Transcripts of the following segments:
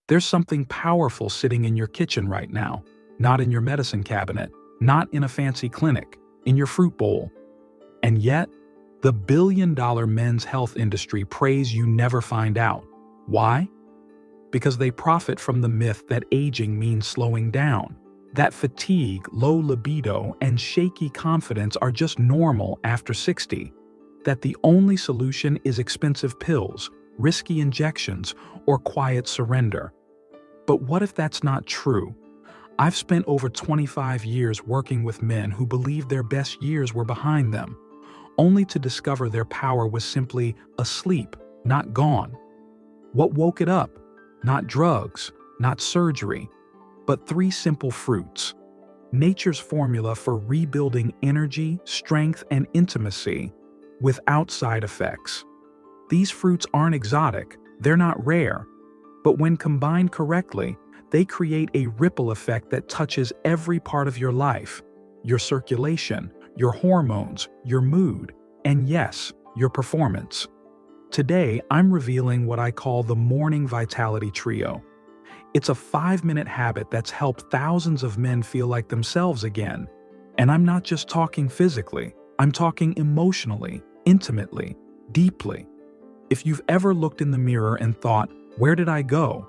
There's something powerful sitting in your kitchen right now, not in your medicine cabinet, not in a fancy clinic, in your fruit bowl. And yet, the billion-dollar men's health industry prays you never find out. Why? Because they profit from the myth that aging means slowing down, that fatigue, low libido, and shaky confidence are just normal after 60, that the only solution is expensive pills, risky injections, or quiet surrender. But what if that's not true? I've spent over 25 years working with men who believed their best years were behind them, only to discover their power was simply asleep, not gone. What woke it up? Not drugs, not surgery, but three simple fruits. Nature's formula for rebuilding energy, strength, and intimacy without side effects. These fruits aren't exotic, they're not rare, but when combined correctly, they create a ripple effect that touches every part of your life, your circulation, your hormones, your mood, and yes, your performance. Today, I'm revealing what I call the Morning Vitality Trio. It's a 5-minute habit that's helped thousands of men feel like themselves again. And I'm not just talking physically, I'm talking emotionally, intimately, deeply. If you've ever looked in the mirror and thought, "Where did I go?"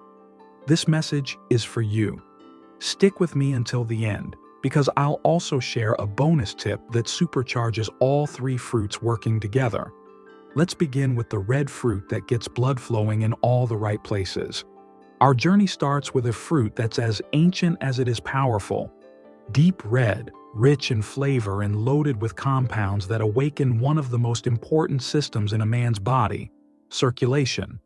This message is for you. Stick with me until the end, because I'll also share a bonus tip that supercharges all three fruits working together. Let's begin with the red fruit that gets blood flowing in all the right places. Our journey starts with a fruit that's as ancient as it is powerful. Deep red, rich in flavor and loaded with compounds that awaken one of the most important systems in a man's body, circulation.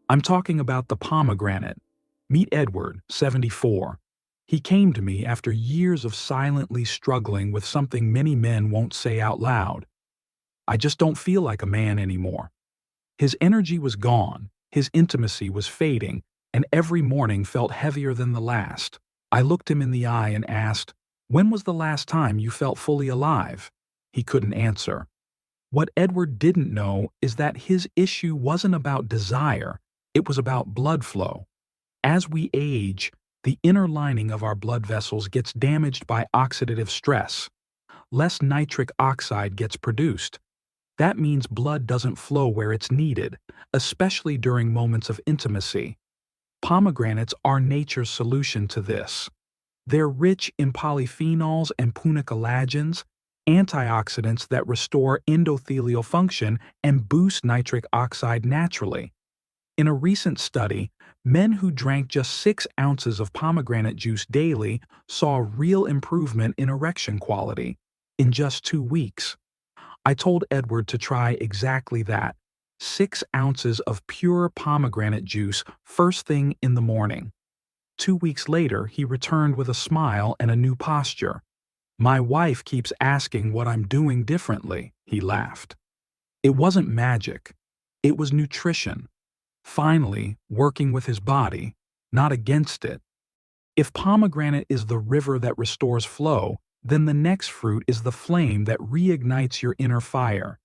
I'm talking about the pomegranate. Meet Edward, 74. He came to me after years of silently struggling with something many men won't say out loud. I just don't feel like a man anymore. His energy was gone, his intimacy was fading, and every morning felt heavier than the last. I looked him in the eye and asked, "When was the last time you felt fully alive?" He couldn't answer. What Edward didn't know is that his issue wasn't about desire, it was about blood flow. As we age, the inner lining of our blood vessels gets damaged by oxidative stress. Less nitric oxide gets produced. That means blood doesn't flow where it's needed, especially during moments of intimacy. Pomegranates are nature's solution to this. They're rich in polyphenols and punicolagens, antioxidants that restore endothelial function and boost nitric oxide naturally. In a recent study, men who drank just 6 ounces of pomegranate juice daily saw real improvement in erection quality in just 2 weeks. I told Edward to try exactly that, 6 ounces of pure pomegranate juice first thing in the morning. 2 weeks later, he returned with a smile and a new posture. "My wife keeps asking what I'm doing differently," he laughed. It wasn't magic. It was nutrition. Finally, working with his body, not against it. If pomegranate is the river that restores flow, then the next fruit is the flame that reignites your inner fire.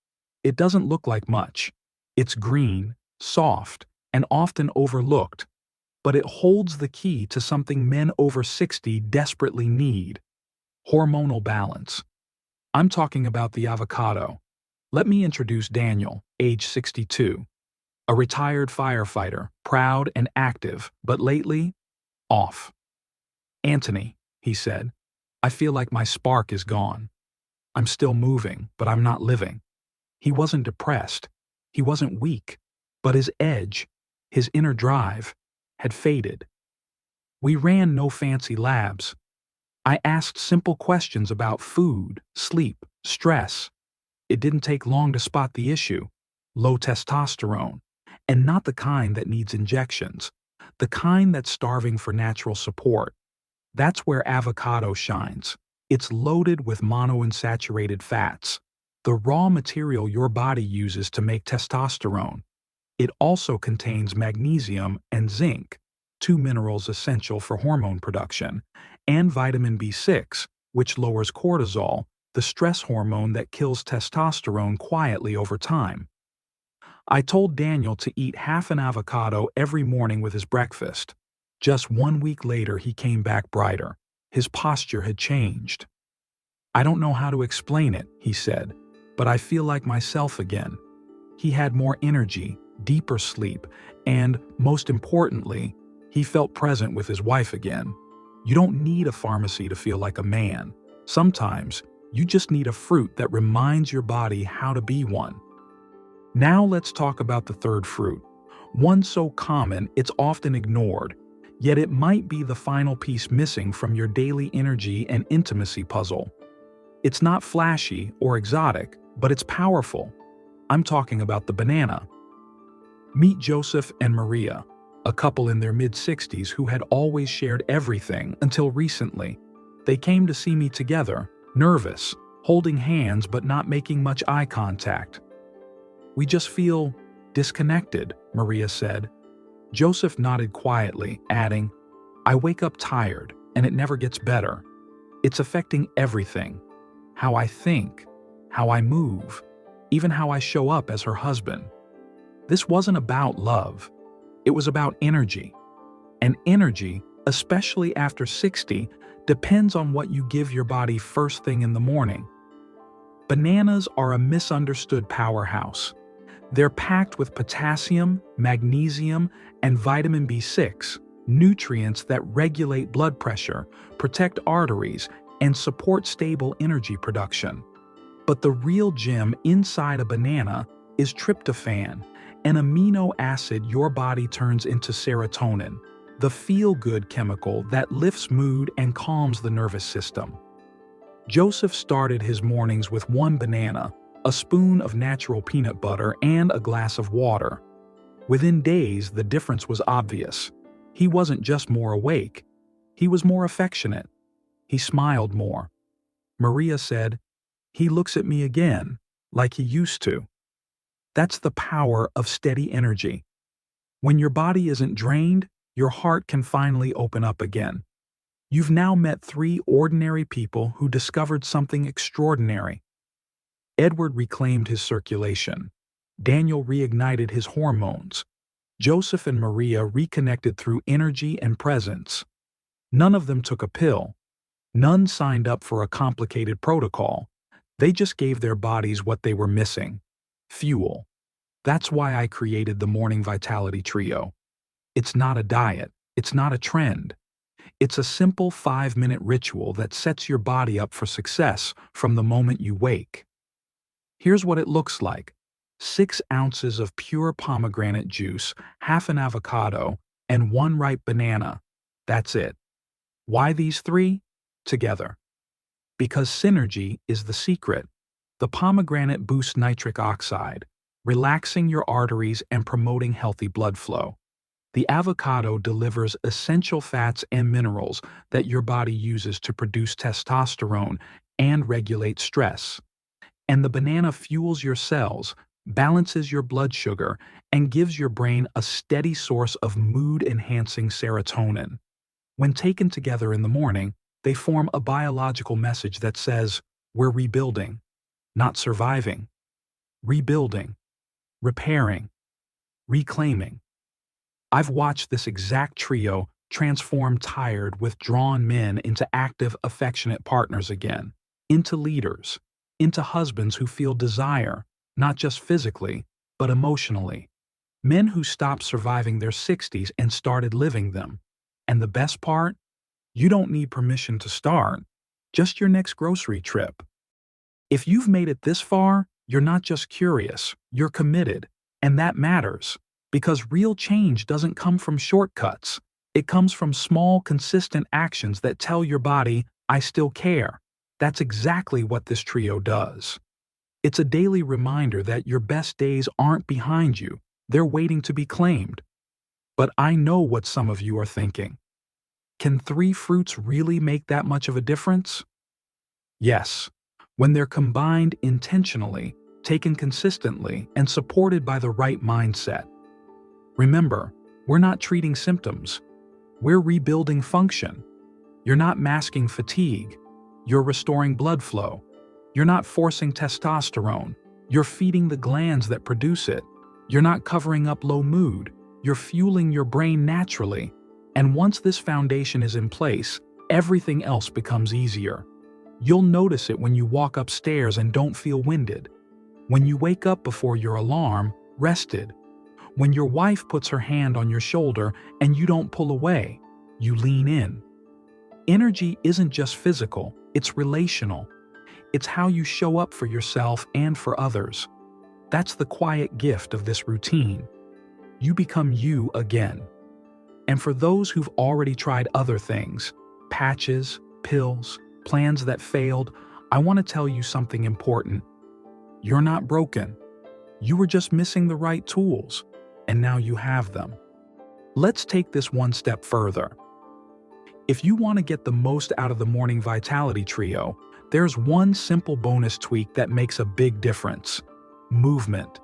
It doesn't look like much. It's green, soft, and often overlooked, but it holds the key to something men over 60 desperately need: hormonal balance. I'm talking about the avocado. Let me introduce Daniel, age 62. A retired firefighter, proud and active, but lately, off. "Anthony," he said, "I feel like my spark is gone. I'm still moving, but I'm not living." He wasn't depressed. He wasn't weak. But his edge, his inner drive, had faded. We ran no fancy labs. I asked simple questions about food, sleep, stress. It didn't take long to spot the issue: low testosterone. And not the kind that needs injections, the kind that's starving for natural support. That's where avocado shines. It's loaded with monounsaturated fats, the raw material your body uses to make testosterone. It also contains magnesium and zinc, 2 minerals essential for hormone production, and vitamin B6, which lowers cortisol, the stress hormone that kills testosterone quietly over time. I told Daniel to eat half an avocado every morning with his breakfast. Just 1 week later, he came back brighter. His posture had changed. "I don't know how to explain it," he said, "but I feel like myself again." He had more energy, deeper sleep, and, most importantly, he felt present with his wife again. You don't need a pharmacy to feel like a man. Sometimes, you just need a fruit that reminds your body how to be one. Now let's talk about the third fruit. One so common it's often ignored, yet it might be the final piece missing from your daily energy and intimacy puzzle. It's not flashy or exotic, but it's powerful. I'm talking about the banana. Meet Joseph and Maria, a couple in their mid-60s who had always shared everything until recently. They came to see me together, nervous, holding hands but not making much eye contact. "We just feel disconnected," Maria said. Joseph nodded quietly, adding, "I wake up tired, and it never gets better. It's affecting everything. How I think, how I move, even how I show up as her husband." This wasn't about love. It was about energy. And energy, especially after 60, depends on what you give your body first thing in the morning. Bananas are a misunderstood powerhouse. They're packed with potassium, magnesium, and vitamin B6, nutrients that regulate blood pressure, protect arteries, and support stable energy production. But the real gem inside a banana is tryptophan, an amino acid your body turns into serotonin, the feel-good chemical that lifts mood and calms the nervous system. Joseph started his mornings with one banana, a spoon of natural peanut butter, and a glass of water. Within days, the difference was obvious. He wasn't just more awake, he was more affectionate. He smiled more. Maria said, "He looks at me again, like he used to." That's the power of steady energy. When your body isn't drained, your heart can finally open up again. You've now met 3 ordinary people who discovered something extraordinary. Edward reclaimed his circulation. Daniel reignited his hormones. Joseph and Maria reconnected through energy and presence. None of them took a pill. None signed up for a complicated protocol. They just gave their bodies what they were missing: fuel. That's why I created the Morning Vitality Trio. It's not a diet. It's not a trend. It's a simple 5-minute ritual that sets your body up for success from the moment you wake. Here's what it looks like: 6 ounces of pure pomegranate juice, half an avocado, and 1 ripe banana. That's it. Why these 3? Together. Because synergy is the secret. The pomegranate boosts nitric oxide, relaxing your arteries and promoting healthy blood flow. The avocado delivers essential fats and minerals that your body uses to produce testosterone and regulate stress. And the banana fuels your cells, balances your blood sugar, and gives your brain a steady source of mood-enhancing serotonin. When taken together in the morning, they form a biological message that says, we're rebuilding, not surviving. Rebuilding, repairing, reclaiming. I've watched this exact trio transform tired, withdrawn men into active, affectionate partners again, into leaders, into husbands who feel desire, not just physically, but emotionally. Men who stopped surviving their 60s and started living them. And the best part? You don't need permission to start, just your next grocery trip. If you've made it this far, you're not just curious, you're committed. And that matters, because real change doesn't come from shortcuts. It comes from small, consistent actions that tell your body, I still care. That's exactly what this trio does. It's a daily reminder that your best days aren't behind you, they're waiting to be claimed. But I know what some of you are thinking. Can 3 fruits really make that much of a difference? Yes, when they're combined intentionally, taken consistently, and supported by the right mindset. Remember, we're not treating symptoms. We're rebuilding function. You're not masking fatigue. You're restoring blood flow. You're not forcing testosterone. You're feeding the glands that produce it. You're not covering up low mood. You're fueling your brain naturally. And once this foundation is in place, everything else becomes easier. You'll notice it when you walk upstairs and don't feel winded. When you wake up before your alarm, rested. When your wife puts her hand on your shoulder and you don't pull away, you lean in. Energy isn't just physical, it's relational. It's how you show up for yourself and for others. That's the quiet gift of this routine. You become you again. And for those who've already tried other things, patches, pills, plans that failed, I want to tell you something important. You're not broken. You were just missing the right tools, and now you have them. Let's take this one step further. If you want to get the most out of the Morning Vitality Trio, there's one simple bonus tweak that makes a big difference. Movement.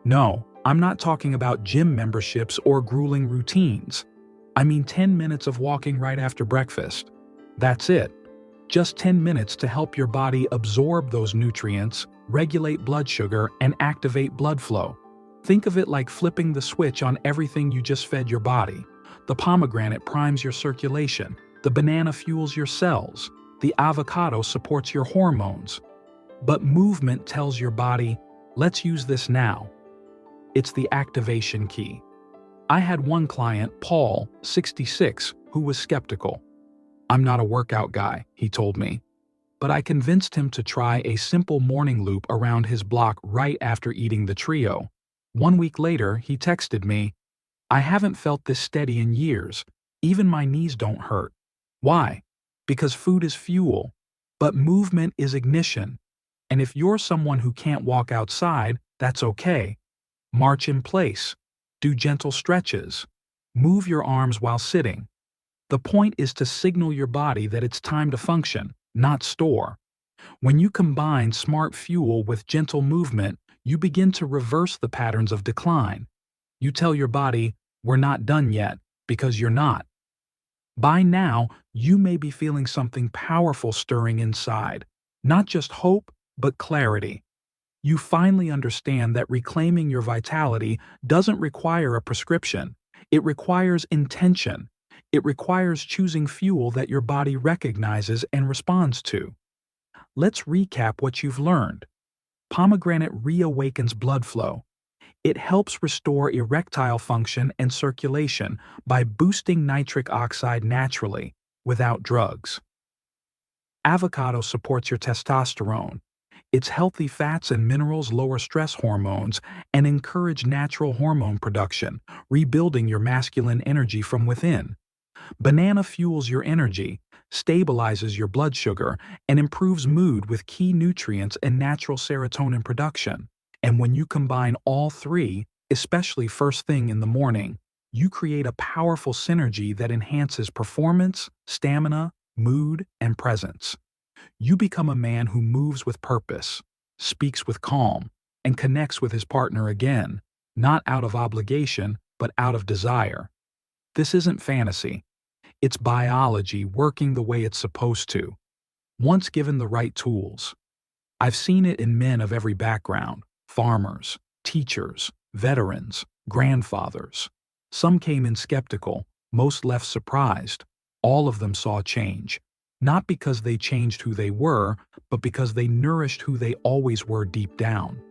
No, I'm not talking about gym memberships or grueling routines. I mean 10 minutes of walking right after breakfast. That's it. Just 10 minutes to help your body absorb those nutrients, regulate blood sugar, and activate blood flow. Think of it like flipping the switch on everything you just fed your body. The pomegranate primes your circulation, the banana fuels your cells, the avocado supports your hormones. But movement tells your body, let's use this now. It's the activation key. I had one client, Paul, 66, who was skeptical. "I'm not a workout guy," he told me. But I convinced him to try a simple morning loop around his block right after eating the trio. 1 week later, he texted me, "I haven't felt this steady in years. Even my knees don't hurt." Why? Because food is fuel, but movement is ignition. And if you're someone who can't walk outside, that's okay. March in place. Do gentle stretches. Move your arms while sitting. The point is to signal your body that it's time to function, not store. When you combine smart fuel with gentle movement, you begin to reverse the patterns of decline. You tell your body, "We're not done yet," because you're not. By now, you may be feeling something powerful stirring inside. Not just hope, but clarity. You finally understand that reclaiming your vitality doesn't require a prescription. It requires intention. It requires choosing fuel that your body recognizes and responds to. Let's recap what you've learned. Pomegranate reawakens blood flow. It helps restore erectile function and circulation by boosting nitric oxide naturally, without drugs. Avocado supports your testosterone. Its healthy fats and minerals lower stress hormones and encourage natural hormone production, rebuilding your masculine energy from within. Banana fuels your energy, stabilizes your blood sugar, and improves mood with key nutrients and natural serotonin production. And when you combine all three, especially first thing in the morning, you create a powerful synergy that enhances performance, stamina, mood, and presence. You become a man who moves with purpose, speaks with calm, and connects with his partner again, not out of obligation, but out of desire. This isn't fantasy. It's biology working the way it's supposed to, once given the right tools. I've seen it in men of every background: farmers, teachers, veterans, grandfathers. Some came in skeptical, most left surprised. All of them saw change, not because they changed who they were, but because they nourished who they always were deep down.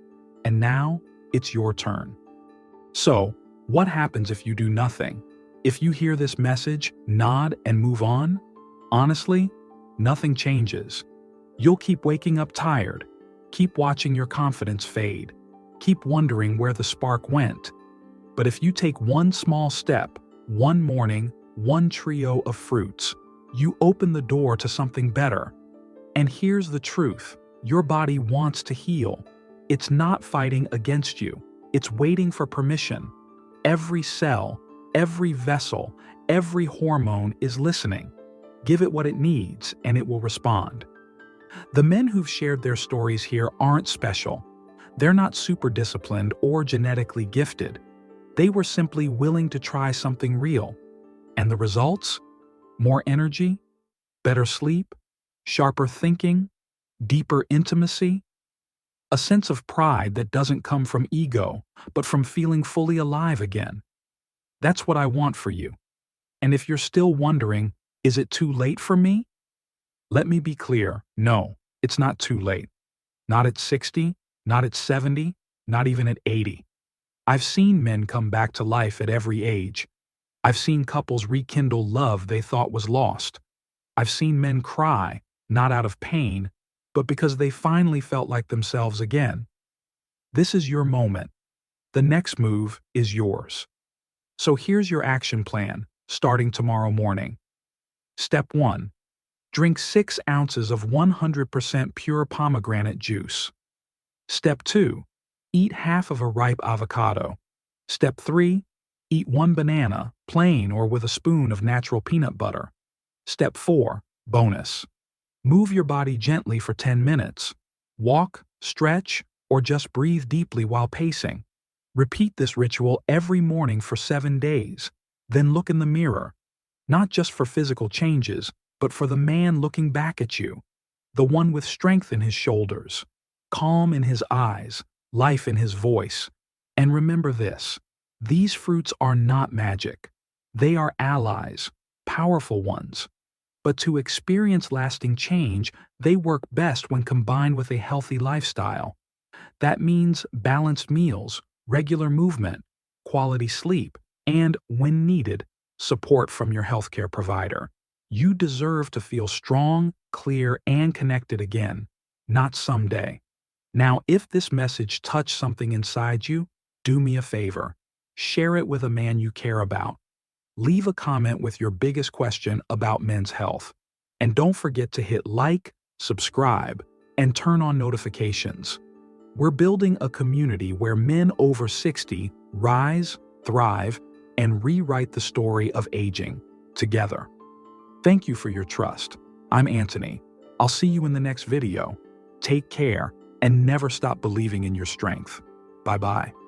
And now, it's your turn. So, what happens if you do nothing? If you hear this message, nod and move on? Honestly, nothing changes. You'll keep waking up tired, keep watching your confidence fade, keep wondering where the spark went. But if you take one small step, one morning, one trio of fruits, you open the door to something better. And here's the truth: your body wants to heal. It's not fighting against you, it's waiting for permission. Every cell, every vessel, every hormone is listening. Give it what it needs, and it will respond. The men who've shared their stories here aren't special. They're not super disciplined or genetically gifted. They were simply willing to try something real. And the results? More energy, better sleep, sharper thinking, deeper intimacy, a sense of pride that doesn't come from ego, but from feeling fully alive again. That's what I want for you. And if you're still wondering, is it too late for me? Let me be clear, no, it's not too late. Not at 60, not at 70, not even at 80. I've seen men come back to life at every age. I've seen couples rekindle love they thought was lost. I've seen men cry, not out of pain, but because they finally felt like themselves again. This is your moment. The next move is yours. So here's your action plan, starting tomorrow morning. Step 1. Drink 6 ounces of 100% pure pomegranate juice. Step 2. Eat half of a ripe avocado. Step 3. Eat 1 banana, plain or with a spoon of natural peanut butter. Step 4. Bonus. Move your body gently for 10 minutes. Walk, stretch, or just breathe deeply while pacing. Repeat this ritual every morning for 7 days. Then look in the mirror, not just for physical changes, but for the man looking back at you, the one with strength in his shoulders, calm in his eyes, life in his voice. And remember this, these fruits are not magic. They are allies, powerful ones. But to experience lasting change, they work best when combined with a healthy lifestyle. That means balanced meals, regular movement, quality sleep, and, when needed, support from your healthcare provider. You deserve to feel strong, clear, and connected again, not someday. Now, if this message touched something inside you, do me a favor. Share it with a man you care about. Leave a comment with your biggest question about men's health. And don't forget to hit like, subscribe, and turn on notifications. We're building a community where men over 60 rise, thrive, and rewrite the story of aging together. Thank you for your trust. I'm Anthony. I'll see you in the next video. Take care and never stop believing in your strength. Bye-bye.